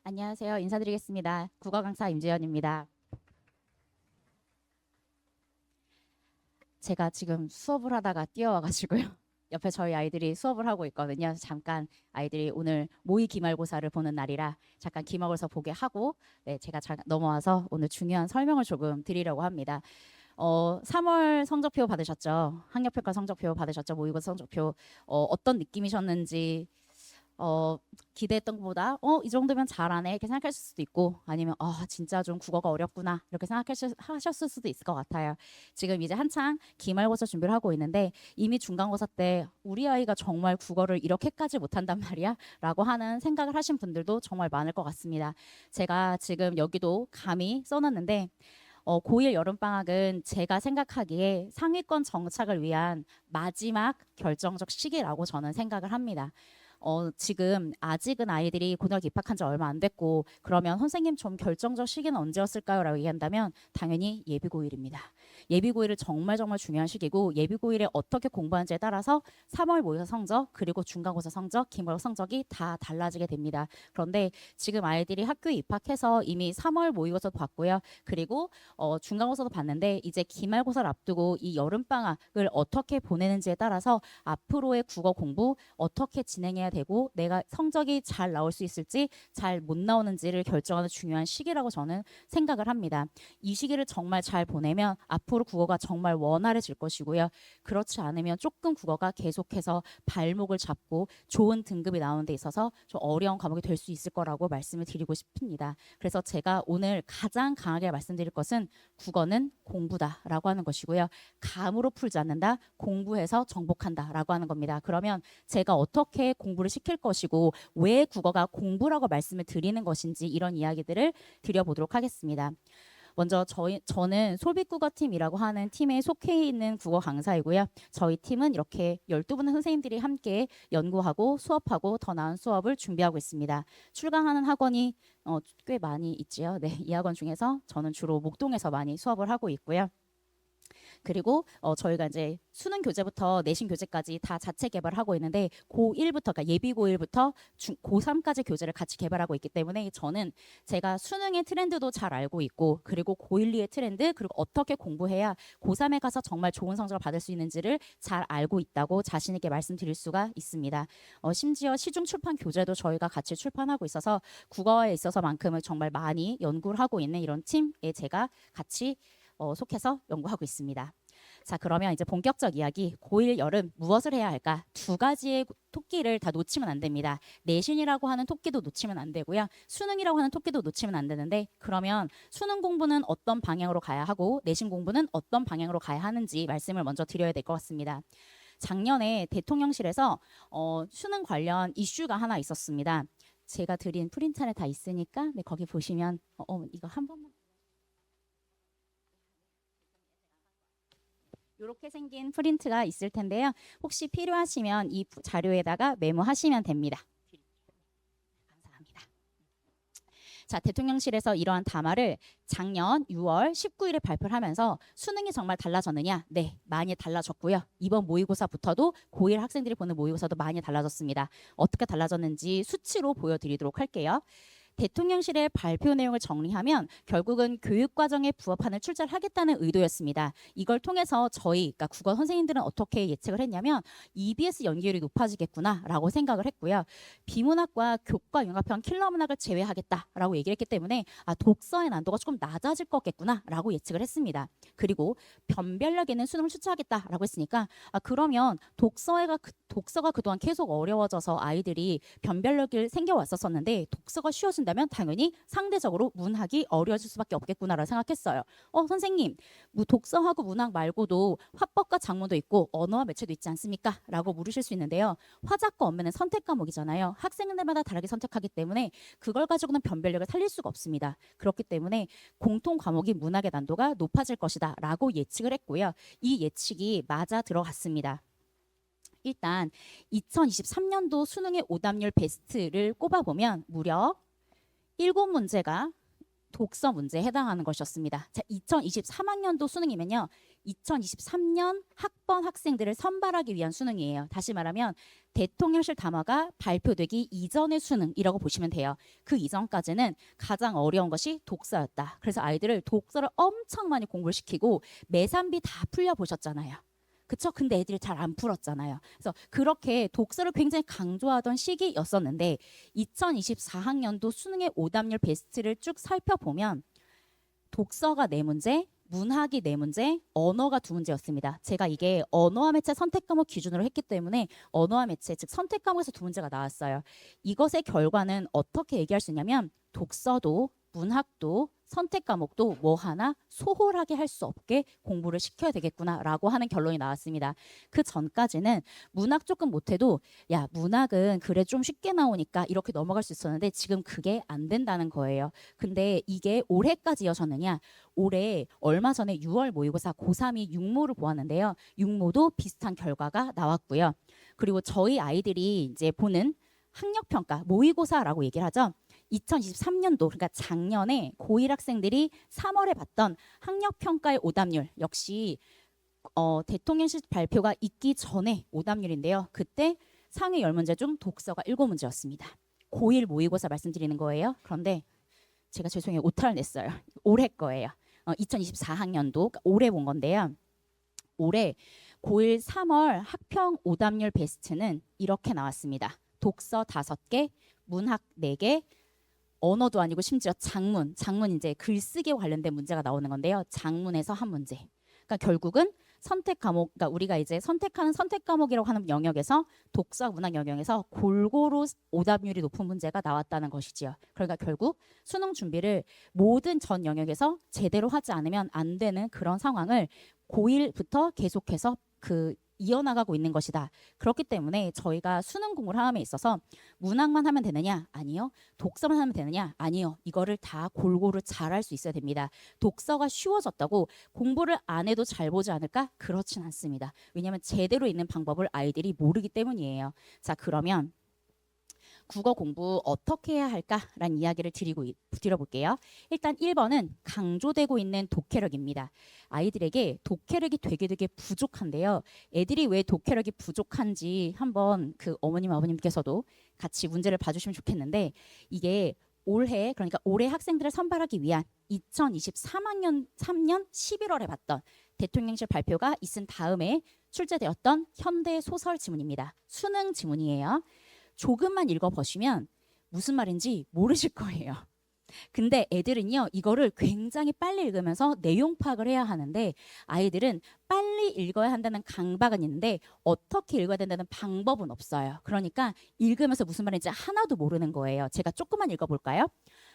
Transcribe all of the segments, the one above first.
안녕하세요. 인사드리겠습니다. 국어 강사 임지연입니다. 제가 지금 수업을 하다가 뛰어와가지고요. 옆에 저희 아이들이 수업을 하고 있거든요. 잠깐 아이들이 오늘 모의 기말고사를 보는 날이라 잠깐 기말고사 보게 하고 네, 제가 넘어와서 오늘 중요한 설명을 조금 드리려고 합니다. 3월 성적표 받으셨죠? 학력평가 성적표 받으셨죠? 모의고사 성적표 어떤 느낌이셨는지 기대했던 것보다 이 정도면 잘하네 이렇게 생각하실 수도 있고 아니면 진짜 좀 국어가 어렵구나 이렇게 생각하셨을 수도 있을 것 같아요. 지금 이제 한창 기말고사 준비를 하고 있는데 이미 중간고사 때 우리 아이가 정말 국어를 이렇게까지 못한단 말이야? 라고 하는 생각을 하신 분들도 정말 많을 것 같습니다. 제가 지금 여기도 감히 써놨는데 고1 여름방학은 제가 생각하기에 상위권 정착을 위한 마지막 결정적 시기라고 저는 생각을 합니다. 지금 아직은 아이들이 고등학교 입학한 지 얼마 안 됐고 그러면 선생님 좀 결정적 시기는 언제였을까요? 라고 얘기한다면 당연히 예비고1입니다. 예비고1은 정말 중요한 시기고 예비고1에 어떻게 공부하는지에 따라서 3월 모의고사 성적 그리고 중간고사 성적, 기말고사 성적이 다 달라지게 됩니다. 그런데 지금 아이들이 학교에 입학해서 이미 3월 모의고사도 봤고요. 그리고 중간고사도 봤는데 이제 기말고사를 앞두고 이 여름방학을 어떻게 보내는지에 따라서 앞으로의 국어 공부 어떻게 진행해야 되고 내가 성적이 잘 나올 수 있을지 잘 못 나오는지를 결정하는 중요한 시기라고 저는 생각을 합니다. 이 시기를 정말 잘 보내면 앞으로 국어가 정말 원활해질 것이고요. 그렇지 않으면 조금 국어가 계속해서 발목을 잡고 좋은 등급이 나오는 데 있어서 좀 어려운 과목이 될 수 있을 거라고 말씀을 드리고 싶습니다. 그래서 제가 오늘 가장 강하게 말씀드릴 것은 국어는 공부다라고 하는 것이고요. 감으로 풀지 않는다, 공부해서 정복한다라고 하는 겁니다. 그러면 제가 어떻게 공부를 시킬 것이고 왜 국어가 공부라고 말씀을 드리는 것인지 이런 이야기들을 드려보도록 하겠습니다. 먼저 저는 솔빛국어팀이라고 하는 팀에 속해 있는 국어 강사이고요. 저희 팀은 이렇게 12분의 선생님들이 함께 연구하고 수업하고 더 나은 수업을 준비하고 있습니다. 출강하는 학원이 꽤 많이 있지요. 네, 이 학원 중에서 저는 주로 목동에서 많이 수업을 하고 있고요. 그리고 저희가 이제 수능 교재부터 내신 교재까지 다 자체 개발하고 있는데 고1부터 그러니까 예비 고1부터 고3까지 교재를 같이 개발하고 있기 때문에 저는 제가 수능의 트렌드도 잘 알고 있고 그리고 고1, 2의 트렌드 그리고 어떻게 공부해야 고3에 가서 정말 좋은 성적을 받을 수 있는지를 잘 알고 있다고 자신 있게 말씀드릴 수가 있습니다. 심지어 시중 출판 교재도 저희가 같이 출판하고 있어서 국어에 있어서만큼은 정말 많이 연구를 하고 있는 이런 팀에 제가 같이 속해서 연구하고 있습니다. 자, 그러면 이제 본격적 이야기. 고1 여름 무엇을 해야 할까? 두 가지의 토끼를 다 놓치면 안 됩니다. 내신이라고 하는 토끼도 놓치면 안 되고요. 수능이라고 하는 토끼도 놓치면 안 되는데 그러면 수능 공부는 어떤 방향으로 가야 하고 내신 공부는 어떤 방향으로 가야 하는지 말씀을 먼저 드려야 될 것 같습니다. 작년에 대통령실에서 수능 관련 이슈가 하나 있었습니다. 제가 드린 프린트안에 다 있으니까 네, 거기 보시면 이거 한 번만 이렇게 생긴 프린트가 있을 텐데요. 혹시 필요하시면 이 자료에다가 메모하시면 됩니다. 감사합니다. 자, 대통령실에서 이러한 담화를 작년 6월 19일에 발표를 하면서 수능이 정말 달라졌느냐? 네, 많이 달라졌고요. 이번 모의고사부터도 고1 학생들이 보는 모의고사도 많이 달라졌습니다. 어떻게 달라졌는지 수치로 보여드리도록 할게요. 대통령실의 발표 내용을 정리하면 결국은 교육과정에 부합하는 출제를 하겠다는 의도였습니다. 이걸 통해서 그러니까 국어 선생님들은 어떻게 예측을 했냐면 EBS 연계율이 높아지겠구나라고 생각을 했고요. 비문학과 교과 융합형 킬러 문학을 제외하겠다라고 얘기를 했기 때문에 독서의 난도가 조금 낮아질 거겠구나라고 예측을 했습니다. 그리고 변별력에는 수능을 출제하겠다라고 했으니까 그러면 독서가 그동안 계속 어려워져서 아이들이 변별력이 생겨왔었는데 독서가 쉬워진다면 당연히 상대적으로 문학이 어려워질 수밖에 없겠구나라고 생각했어요. 선생님, 독서하고 문학 말고도 화법과 작문도 있고 언어와 매체도 있지 않습니까? 라고 물으실 수 있는데요. 화작과 언어는 선택 과목이잖아요. 학생들마다 다르게 선택하기 때문에 그걸 가지고는 변별력을 살릴 수가 없습니다. 그렇기 때문에 공통 과목이 문학의 난도가 높아질 것이다 라고 예측을 했고요. 이 예측이 맞아 들어갔습니다. 일단 2023년도 수능의 오답률 베스트를 꼽아보면 무려 7문제가 독서 문제에 해당하는 것이었습니다. 자, 2023학년도 수능이면요. 2023년 학번 학생들을 선발하기 위한 수능이에요. 다시 말하면 대통령실 담화가 발표되기 이전의 수능이라고 보시면 돼요. 그 이전까지는 가장 어려운 것이 독서였다. 그래서 아이들을 독서를 엄청 많이 공부를 시키고 매산비 다 풀려보셨잖아요. 그쵸? 근데 애들이 잘 안 풀었잖아요. 그래서 그렇게 독서를 굉장히 강조하던 시기였었는데 2024학년도 수능의 오답률 베스트를 쭉 살펴보면 독서가 4문제, 문학이 4문제, 언어가 2문제였습니다. 제가 이게 언어와 매체 선택 과목 기준으로 했기 때문에 언어와 매체, 즉 선택 과목에서 2문제가 나왔어요. 이것의 결과는 어떻게 얘기할 수 있냐면 독서도 문학도 선택 과목도 뭐 하나 소홀하게 할 수 없게 공부를 시켜야 되겠구나라고 하는 결론이 나왔습니다. 그 전까지는 문학 조금 못해도 야 문학은 그래 좀 쉽게 나오니까 이렇게 넘어갈 수 있었는데 지금 그게 안 된다는 거예요. 근데 이게 올해까지 이어졌느냐? 올해 얼마 전에 6월 모의고사 고3이 육모를 보았는데요. 육모도 비슷한 결과가 나왔고요. 그리고 저희 아이들이 이제 보는 학력평가 모의고사라고 얘기를 하죠. 2023년도 그러니까 작년에 고1 학생들이 3월에 봤던 학력평가의 오답률 역시 대통령실 발표가 있기 전에 오답률인데요. 그때 상위 10문제 중 독서가 7문제였습니다. 고1 모의고사 말씀드리는 거예요. 그런데 제가 죄송해요. 오타를 냈어요. 올해 거예요. 2024학년도 그러니까 올해 본 건데요. 올해 고1 3월 학평 오답률 베스트는 이렇게 나왔습니다. 독서 5개, 문학 4개, 언어도 아니고 심지어 장문 이제 글쓰기에 관련된 문제가 나오는 건데요. 장문에서 한 문제. 그러니까 결국은 선택 과목, 그러니까 우리가 이제 선택하는 선택 과목이라고 하는 영역에서 독서 문학 영역에서 골고루 오답률이 높은 문제가 나왔다는 것이지요. 그러니까 결국 수능 준비를 모든 전 영역에서 제대로 하지 않으면 안 되는 그런 상황을 고1부터 계속해서 이어나가고 있는 것이다. 그렇기 때문에 저희가 수능 공부를 함에 있어서 문학만 하면 되느냐? 아니요. 독서만 하면 되느냐? 아니요. 이거를 다 골고루 잘할 수 있어야 됩니다. 독서가 쉬워졌다고 공부를 안 해도 잘 보지 않을까? 그렇진 않습니다. 왜냐하면 제대로 있는 방법을 아이들이 모르기 때문이에요. 자, 그러면 국어 공부 어떻게 해야 할까라는 이야기를 드려볼게요. 일단 1번은 강조되고 있는 독해력입니다. 아이들에게 독해력이 되게 부족한데요. 애들이 왜 독해력이 부족한지 한번 어머님 아버님께서도 같이 문제를 봐주시면 좋겠는데 이게 그러니까 올해 학생들을 선발하기 위한 2023학년 3년 11월에 봤던 대통령실 발표가 있은 다음에 출제되었던 현대 소설 지문입니다. 수능 지문이에요. 조금만 읽어보시면 무슨 말인지 모르실 거예요. 근데 애들은요 이거를 굉장히 빨리 읽으면서 내용 파악을 해야 하는데 아이들은 빨리 읽어야 한다는 강박은 있는데 어떻게 읽어야 된다는 방법은 없어요. 그러니까 읽으면서 무슨 말인지 하나도 모르는 거예요. 제가 조금만 읽어볼까요?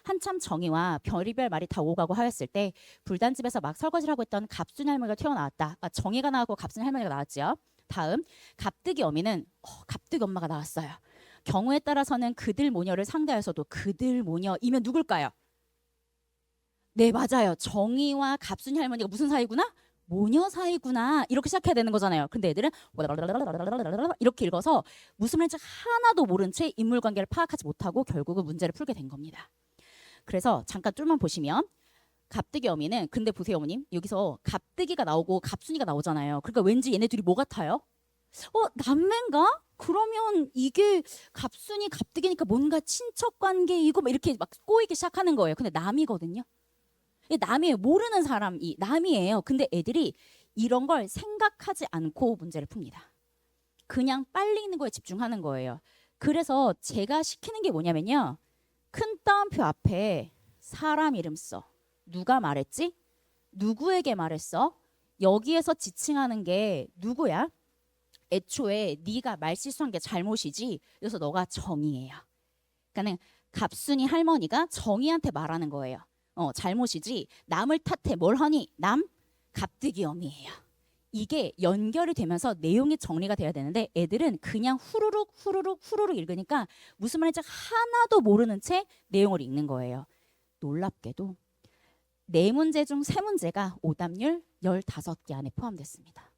한참 정의와 별의별 말이 다 오가고 하였을 때 불단집에서 막 설거지를 하고 있던 갑순이 할머니가 튀어나왔다. 그러니까 정의가 나오고 갑순이 할머니가 나왔죠. 다음 갑득이 어미는 갑득이 엄마가 나왔어요. 경우에 따라서는 그들 모녀를 상대하여서도 그들 모녀이면 누굴까요? 네, 맞아요. 정의와 갑순이 할머니가 무슨 사이구나? 모녀 사이구나. 이렇게 시작해야 되는 거잖아요. 근데 애들은 이렇게 읽어서 무슨 말인지 하나도 모른 채 인물관계를 파악하지 못하고 결국은 문제를 풀게 된 겁니다. 그래서 잠깐 뚫만 보시면 갑득이 어미는 근데 보세요 어머님 여기서 갑득이가 나오고 갑순이가 나오잖아요. 그러니까 왠지 얘네 둘이 뭐 같아요? 남매인가? 그러면 이게 갑순이 갑득이니까 뭔가 친척 관계이고 막 이렇게 막 꼬이기 시작하는 거예요. 근데 남이거든요. 남이에요. 모르는 사람이 남이에요. 근데 애들이 이런 걸 생각하지 않고 문제를 풉니다. 그냥 빨리 있는 거에 집중하는 거예요. 그래서 제가 시키는 게 뭐냐면요. 큰 따옴표 앞에 사람 이름 써. 누가 말했지? 누구에게 말했어? 여기에서 지칭하는 게 누구야? 애초에 네가 말실수한 게 잘못이지. 그래서 너가 정의예요. 그러니까는 갑순이 할머니가 정의한테 말하는 거예요. 잘못이지. 남을 탓해 뭘 하니? 남 갑득이 어미예요. 이게 연결이 되면서 내용이 정리가 돼야 되는데 애들은 그냥 후루룩 읽으니까 무슨 말인지 하나도 모르는 채 내용을 읽는 거예요. 놀랍게도 4문제 중 3문제가 오답률 15개 안에 포함됐습니다.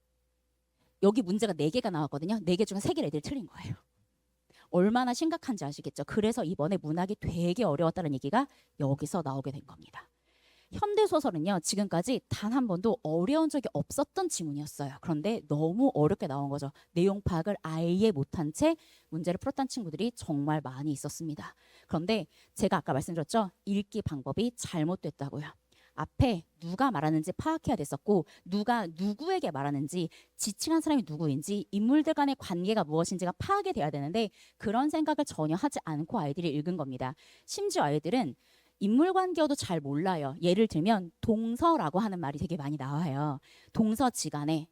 여기 문제가 4개가 나왔거든요. 4개 중에 3개를 애들이 틀린 거예요. 얼마나 심각한지 아시겠죠? 그래서 이번에 문학이 되게 어려웠다는 얘기가 여기서 나오게 된 겁니다. 현대소설은요, 지금까지 단 한 번도 어려운 적이 없었던 지문이었어요. 그런데 너무 어렵게 나온 거죠. 내용 파악을 아예 못한 채 문제를 풀었던 친구들이 정말 많이 있었습니다. 그런데 제가 아까 말씀드렸죠. 읽기 방법이 잘못됐다고요. 앞에 누가 말하는지 파악해야 됐었고, 누가 누구에게 말하는지, 지칭한 사람이 누구인지, 인물들 간의 관계가 무엇인지가 파악이 돼야 되는데 그런 생각을 전혀 하지 않고 아이들이 읽은 겁니다. 심지어 아이들은 인물관계어도 잘 몰라요. 예를 들면 동서라고 하는 말이 되게 많이 나와요. 동서지간에.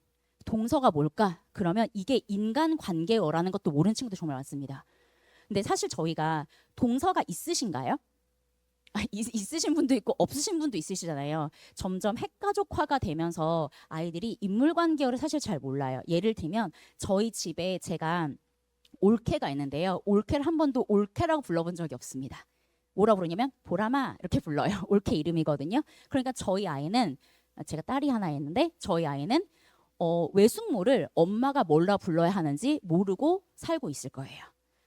동서가 뭘까? 그러면 이게 인간관계어라는 것도 모르는 친구들 정말 많습니다. 근데 사실 저희가 동서가 있으신가요? 있으신 분도 있고 없으신 분도 있으시잖아요. 점점 핵가족화가 되면서 아이들이 인물관계어를 사실 잘 몰라요. 예를 들면 저희 집에 제가 올케가 있는데요. 올케를 한 번도 올케라고 불러본 적이 없습니다. 뭐라 부르냐면 보람아 이렇게 불러요. 올케 이름이거든요. 그러니까 저희 아이는, 제가 딸이 하나 있는데 저희 아이는 외숙모를 엄마가 뭐라 불러야 하는지 모르고 살고 있을 거예요.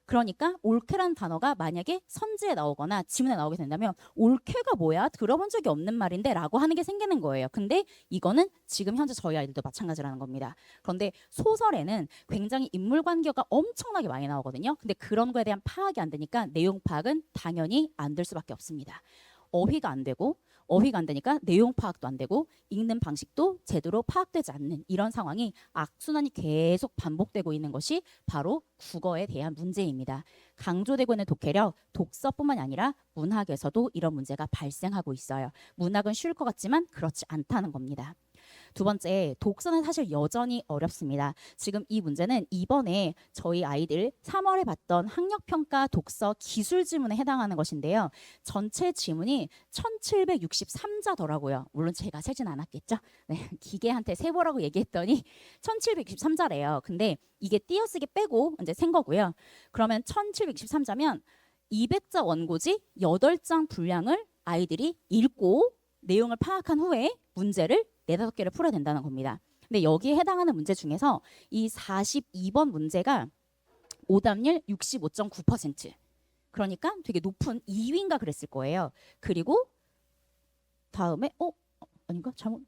그러니까 올케라는 단어가 만약에 선지에 나오거나 지문에 나오게 된다면 올케가 뭐야? 들어본 적이 없는 말인데 라고 하는 게 생기는 거예요. 근데 이거는 지금 현재 저희 아이들도 마찬가지라는 겁니다. 그런데 소설에는 굉장히 인물관계가 엄청나게 많이 나오거든요. 근데 그런 거에 대한 파악이 안 되니까 내용 파악은 당연히 안 될 수밖에 없습니다. 어휘가 안 되고, 어휘가 안 되니까 내용 파악도 안 되고 읽는 방식도 제대로 파악되지 않는 이런 상황이 악순환이 계속 반복되고 있는 것이 바로 국어에 대한 문제입니다. 강조되고 있는 독해력, 독서뿐만 아니라 문학에서도 이런 문제가 발생하고 있어요. 문학은 쉬울 것 같지만 그렇지 않다는 겁니다. 두 번째, 독서는 사실 여전히 어렵습니다. 지금 이 문제는 이번에 저희 아이들 3월에 봤던 학력평가 독서 기술 지문에 해당하는 것인데요. 전체 지문이 1763자더라고요. 물론 제가 세진 않았겠죠. 네, 기계한테 세보라고 얘기했더니 1763자래요. 근데 이게 띄어쓰기 빼고 이제 센 거고요. 그러면 1763자면 200자 원고지 8장 분량을 아이들이 읽고 내용을 파악한 후에 문제를 4-5개를 풀어야 된다는 겁니다. 근데 여기에 해당하는 문제 중에서 이 42번 문제가 오답률 65.9%. 그러니까 되게 높은 2위인가 그랬을 거예요. 그리고 다음에 아닌가? 잘못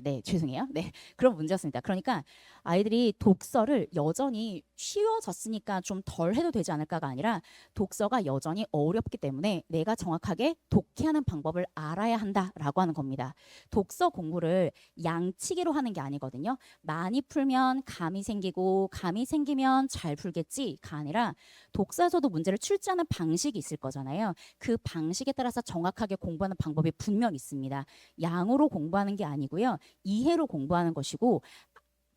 네, 죄송해요. 네, 그런 문제였습니다. 그러니까 아이들이 독서를 여전히 쉬워졌으니까 좀 덜 해도 되지 않을까가 아니라 독서가 여전히 어렵기 때문에 내가 정확하게 독해하는 방법을 알아야 한다라고 하는 겁니다. 독서 공부를 양치기로 하는 게 아니거든요. 많이 풀면 감이 생기고 감이 생기면 잘 풀겠지가 아니라 독서에서도 문제를 출제하는 방식이 있을 거잖아요. 그 방식에 따라서 정확하게 공부하는 방법이 분명 있습니다. 양으로 공부하는 게 아니고요. 이해로 공부하는 것이고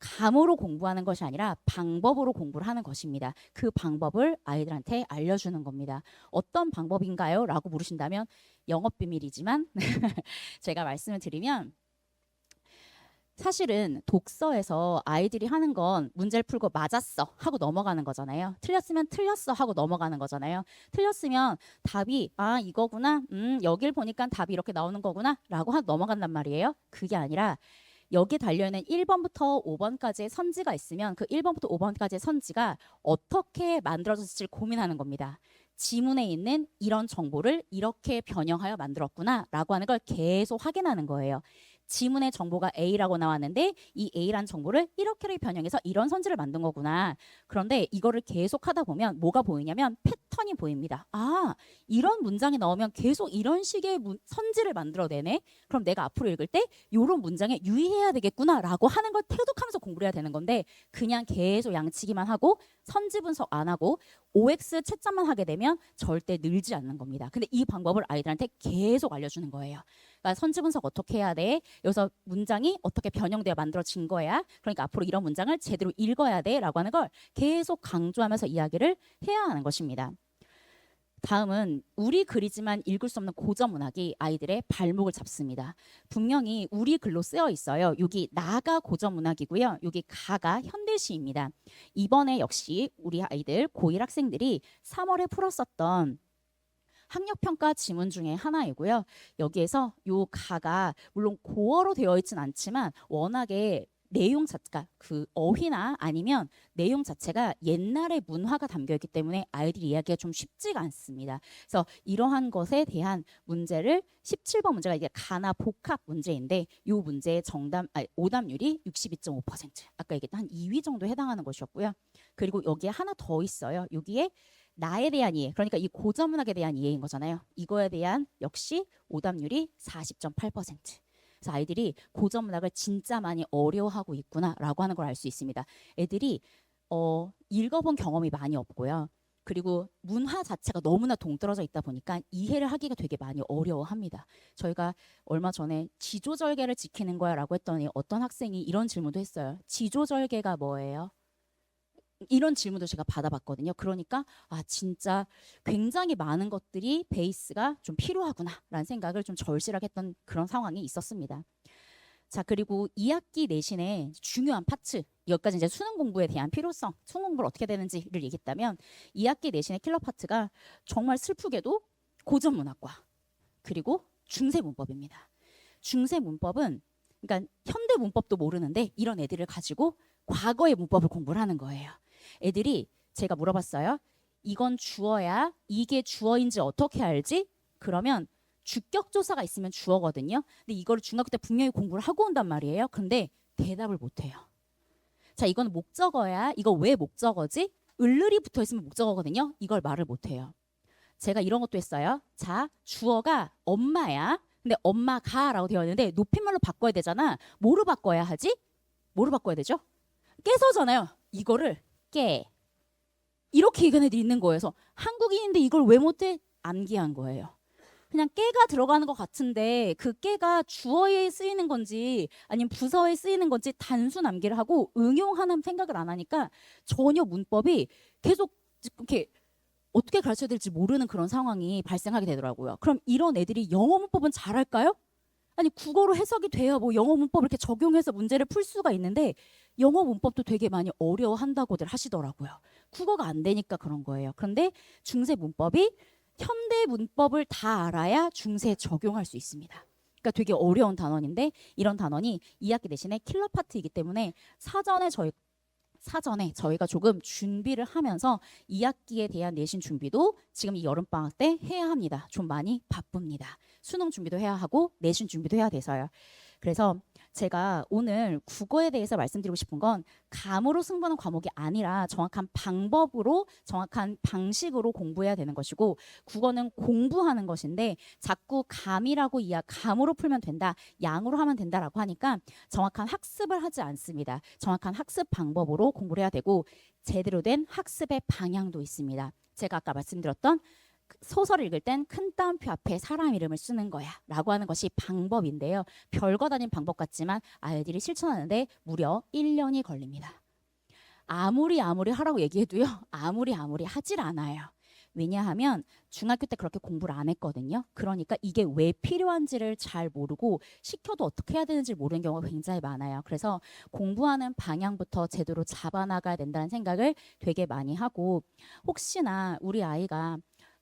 감으로 공부하는 것이 아니라 방법으로 공부를 하는 것입니다. 그 방법을 아이들한테 알려주는 겁니다. 어떤 방법인가요? 라고 물으신다면 영업비밀이지만 제가 말씀을 드리면 사실은 독서에서 아이들이 하는 건 문제를 풀고 맞았어 하고 넘어가는 거잖아요. 틀렸으면 틀렸어 하고 넘어가는 거잖아요. 틀렸으면 답이 이거구나. 여길 보니까 답이 이렇게 나오는 거구나 라고 하고 넘어간단 말이에요. 그게 아니라 여기 달려있는 1번부터 5번까지의 선지가 있으면 그 1번부터 5번까지의 선지가 어떻게 만들어졌을지 고민하는 겁니다. 지문에 있는 이런 정보를 이렇게 변형하여 만들었구나 라고 하는 걸 계속 확인하는 거예요. 지문의 정보가 A라고 나왔는데 이 A라는 정보를 이렇게 변형해서 이런 선지를 만든 거구나. 그런데 이거를 계속 하다 보면 뭐가 보이냐면 패턴이 보입니다. 이런 문장이 나오면 계속 이런 식의 선지를 만들어내네. 그럼 내가 앞으로 읽을 때 이런 문장에 유의해야 되겠구나 라고 하는 걸 태독하면서 공부를 해야 되는 건데 그냥 계속 양치기만 하고 선지 분석 안 하고 OX 채점만 하게 되면 절대 늘지 않는 겁니다. 근데 이 방법을 아이들한테 계속 알려주는 거예요. 그러니까 선지 분석 어떻게 해야 돼? 여기서 문장이 어떻게 변형되어 만들어진 거야? 그러니까 앞으로 이런 문장을 제대로 읽어야 돼 라고 하는 걸 계속 강조하면서 이야기를 해야 하는 것입니다. 다음은 우리 글이지만 읽을 수 없는 고전 문학이 아이들의 발목을 잡습니다. 분명히 우리 글로 쓰여 있어요. 여기 나가 고전 문학이고요. 여기 가가 현대시입니다. 이번에 역시 우리 아이들 고1 학생들이 3월에 풀었었던 학력평가 지문 중에 하나이고요. 여기에서 요 가가 물론 고어로 되어 있진 않지만 워낙에 내용 자체가 그 어휘나 아니면 내용 자체가 옛날의 문화가 담겨 있기 때문에 아이들이 이해하기가 좀 쉽지가 않습니다. 그래서 이러한 것에 대한 문제를 17번 문제가 이게 가나 복합 문제인데 이 문제의 오답률이 62.5%. 아까 얘기했던 한 2위 정도 해당하는 것이었고요. 그리고 여기에 하나 더 있어요. 여기에 나에 대한 이해, 그러니까 이 고전문학에 대한 이해인 거잖아요. 이거에 대한 역시 오답률이 40.8%. 그래서 아이들이 고전문학을 진짜 많이 어려워하고 있구나라고 하는 걸 알 수 있습니다. 애들이 읽어본 경험이 많이 없고요. 그리고 문화 자체가 너무나 동떨어져 있다 보니까 이해를 하기가 되게 많이 어려워합니다. 저희가 얼마 전에 지조절개를 지키는 거야 라고 했더니 어떤 학생이 이런 질문도 했어요. 지조절개가 뭐예요? 이런 질문도 제가 받아봤거든요. 그러니까 진짜 굉장히 많은 것들이 베이스가 좀 필요하구나라는 생각을 좀 절실하게 했던 그런 상황이 있었습니다. 자, 그리고 2학기 내신의 중요한 파트, 여기까지 이제 수능 공부에 대한 필요성, 수능 공부를 어떻게 되는지를 얘기했다면 2학기 내신의 킬러 파트가 정말 슬프게도 고전 문학과 그리고 중세 문법입니다. 중세 문법은 그러니까 현대 문법도 모르는데 이런 애들을 가지고 과거의 문법을 공부를 하는 거예요. 애들이 제가 물어봤어요. 이건 주어야, 이게 주어인지 어떻게 알지? 그러면 주격 조사가 있으면 주어거든요. 근데 이거를 중학교 때 분명히 공부를 하고 온단 말이에요. 근데 대답을 못 해요. 자, 이건 목적어야. 이거 왜 목적어지? 을을이 붙어 있으면 목적어거든요. 이걸 말을 못 해요. 제가 이런 것도 했어요. 자, 주어가 엄마야. 근데 엄마가라고 되어 있는데 높임말로 바꿔야 되잖아. 뭐로 바꿔야 하지? 뭐로 바꿔야 되죠? 깨서잖아요. 이거를 깨. 이렇게 얘기하는 애들이 있는 거예요. 그래서 한국인인데 이걸 왜 못해? 암기한 거예요. 그냥 깨가 들어가는 것 같은데 그 깨가 주어에 쓰이는 건지 아니면 부서에 쓰이는 건지 단순 암기를 하고 응용하는 생각을 안 하니까 전혀 문법이 계속 이렇게 어떻게 가르쳐야 될지 모르는 그런 상황이 발생하게 되더라고요. 그럼 이런 애들이 영어 문법은 잘할까요? 아니 국어로 해석이 돼야 뭐 영어 문법 이렇게 적용해서 문제를 풀 수가 있는데 영어 문법도 되게 많이 어려워한다고들 하시더라고요. 국어가 안 되니까 그런 거예요. 그런데 중세 문법이 현대 문법을 다 알아야 중세에 적용할 수 있습니다. 그러니까 되게 어려운 단원인데 이런 단원이 2학기 내신의 킬러 파트이기 때문에 사전에 저희가 조금 준비를 하면서 2학기에 대한 내신 준비도 지금 이 여름방학 때 해야 합니다. 좀 많이 바쁩니다. 수능 준비도 해야 하고 내신 준비도 해야 돼서요. 그래서 제가 오늘 국어에 대해서 말씀드리고 싶은 건 감으로 승부하는 과목이 아니라 정확한 방법으로 정확한 방식으로 공부해야 되는 것이고 국어는 공부하는 것인데 자꾸 감으로 풀면 된다, 양으로 하면 된다라고 하니까 정확한 학습을 하지 않습니다. 정확한 학습 방법으로 공부를 해야 되고 제대로 된 학습의 방향도 있습니다. 제가 아까 말씀드렸던 소설을 읽을 땐 큰 따옴표 앞에 사람 이름을 쓰는 거야 라고 하는 것이 방법인데요. 별것 아닌 방법 같지만 아이들이 실천하는데 무려 1년이 걸립니다. 아무리 하라고 얘기해도요. 아무리 하질 않아요. 왜냐하면 중학교 때 그렇게 공부를 안 했거든요. 그러니까 이게 왜 필요한지를 잘 모르고 시켜도 어떻게 해야 되는지 모르는 경우가 굉장히 많아요. 그래서 공부하는 방향부터 제대로 잡아나가야 된다는 생각을 되게 많이 하고 혹시나 우리 아이가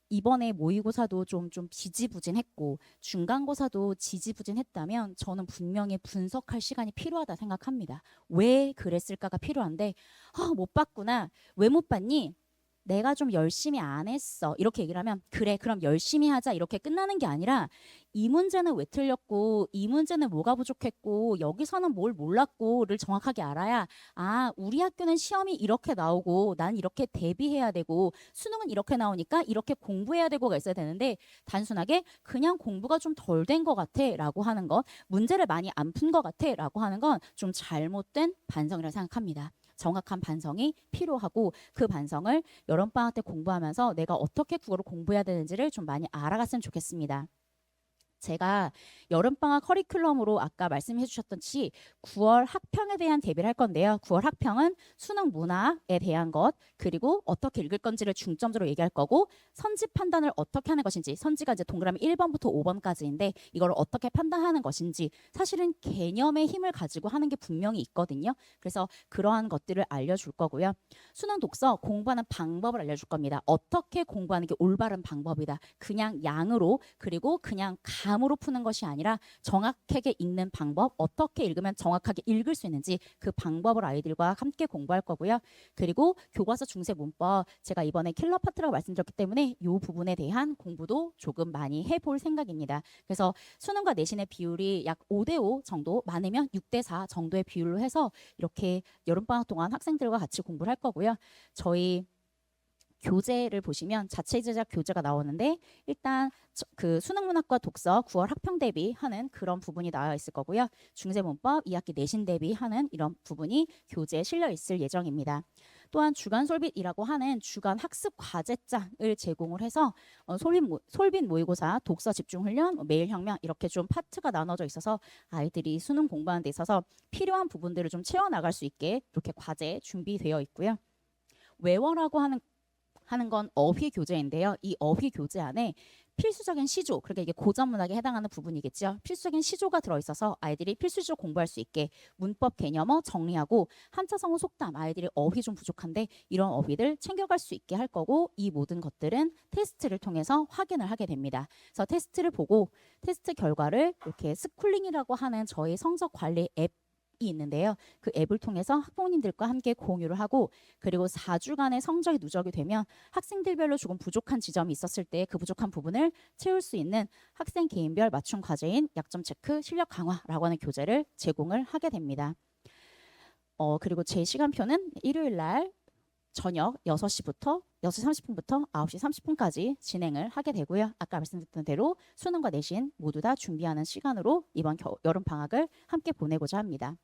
이번에 모의고사도 좀 지지부진했고 중간고사도 지지부진했다면 저는 분명히 분석할 시간이 필요하다 생각합니다. 왜 그랬을까가 필요한데 못 봤구나. 왜 못 봤니? 내가 좀 열심히 안 했어. 이렇게 얘기를 하면 그래 그럼 열심히 하자 이렇게 끝나는 게 아니라 이 문제는 왜 틀렸고 이 문제는 뭐가 부족했고 여기서는 뭘 몰랐고를 정확하게 알아야 우리 학교는 시험이 이렇게 나오고 난 이렇게 대비해야 되고 수능은 이렇게 나오니까 이렇게 공부해야 되고가 있어야 되는데 단순하게 그냥 공부가 좀 덜 된 것 같아 라고 하는 것 문제를 많이 안 푼 것 같아 라고 하는 건 좀 잘못된 반성이라고 생각합니다. 정확한 반성이 필요하고 그 반성을 여름방학 때 공부하면서 내가 어떻게 국어를 공부해야 되는지를 좀 많이 알아갔으면 좋겠습니다. 제가 여름방학 커리큘럼으로 아까 말씀해 주셨듯이 9월 학평에 대한 대비를 할 건데요. 9월 학평은 수능 문화에 대한 것 그리고 어떻게 읽을 건지를 중점적으로 얘기할 거고 선지 판단을 어떻게 하는 것인지 선지가 이제 동그라미 1번부터 5번까지인데 이걸 어떻게 판단하는 것인지 사실은 개념의 힘을 가지고 하는 게 분명히 있거든요. 그래서 그러한 것들을 알려줄 거고요. 수능 독서 공부하는 방법을 알려줄 겁니다. 어떻게 공부하는 게 올바른 방법이다. 그냥 양으로 그리고 그냥 감으로 푸는 것이 아니라 정확하게 읽는 방법, 어떻게 읽으면 정확하게 읽을 수 있는지 그 방법을 아이들과 함께 공부할 거고요. 그리고 교과서 중세 문법, 제가 이번에 킬러 파트라고 말씀드렸기 때문에 이 부분에 대한 공부도 조금 많이 해볼 생각입니다. 그래서 수능과 내신의 비율이 약 5대5 정도, 많으면 6대4 정도의 비율로 해서 이렇게 여름방학 동안 학생들과 같이 공부를 할 거고요. 저희 교재를 보시면 자체 제작 교재가 나오는데 일단 그 수능문학과 독서 9월 학평 대비하는 그런 부분이 나와 있을 거고요. 중세문법 2학기 내신 대비하는 이런 부분이 교재에 실려 있을 예정입니다. 또한 주간 솔빗이라고 하는 주간 학습 과제장을 제공을 해서 솔빗 모의고사, 독서 집중 훈련, 매일 혁명 이렇게 좀 파트가 나눠져 있어서 아이들이 수능 공부하는 데 있어서 필요한 부분들을 좀 채워 나갈 수 있게 이렇게 과제 준비되어 있고요. 외워라고 하는 건 어휘 교재인데요. 이 어휘 교재 안에 필수적인 시조, 그러니까 이게 고전 문학에 해당하는 부분이겠죠. 필수적인 시조가 들어있어서 아이들이 필수적으로 공부할 수 있게 문법 개념어 정리하고 한자성어 속담, 아이들이 어휘 좀 부족한데 이런 어휘들 챙겨갈 수 있게 할 거고, 이 모든 것들은 테스트를 통해서 확인을 하게 됩니다. 그래서 테스트를 보고 테스트 결과를 이렇게 스쿨링이라고 하는 저희 성적 관리 앱 이 있는데요. 그 앱을 통해서 학부모님들과 함께 공유를 하고, 그리고 4주간의 성적이 누적이 되면 학생들별로 조금 부족한 지점이 있었을 때 그 부족한 부분을 채울 수 있는 학생 개인별 맞춤 과제인 약점 체크 실력 강화라고 하는 교재를 제공을 하게 됩니다. 그리고 제 시간표는 일요일 날 저녁 6시 30분부터 9시 30분까지 진행을 하게 되고요. 아까 말씀드렸던 대로 수능과 내신 모두 다 준비하는 시간으로 이번 여름 방학을 함께 보내고자 합니다.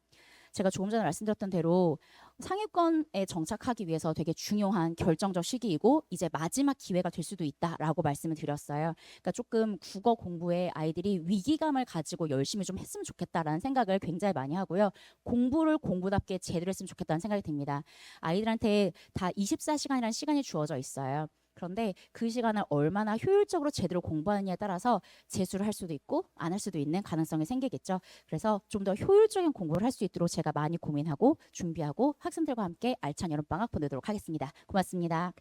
제가 조금 전에 말씀드렸던 대로 상위권에 정착하기 위해서 되게 중요한 결정적 시기이고 이제 마지막 기회가 될 수도 있다라고 말씀을 드렸어요. 그러니까 조금 국어 공부에 아이들이 위기감을 가지고 열심히 좀 했으면 좋겠다라는 생각을 굉장히 많이 하고요. 공부를 공부답게 제대로 했으면 좋겠다는 생각이 듭니다. 아이들한테 다 24시간이라는 시간이 주어져 있어요. 그런데 그 시간을 얼마나 효율적으로 제대로 공부하느냐에 따라서 재수를 할 수도 있고 안 할 수도 있는 가능성이 생기겠죠. 그래서 좀 더 효율적인 공부를 할 수 있도록 제가 많이 고민하고 준비하고 학생들과 함께 알찬 여름방학 보내도록 하겠습니다. 고맙습니다.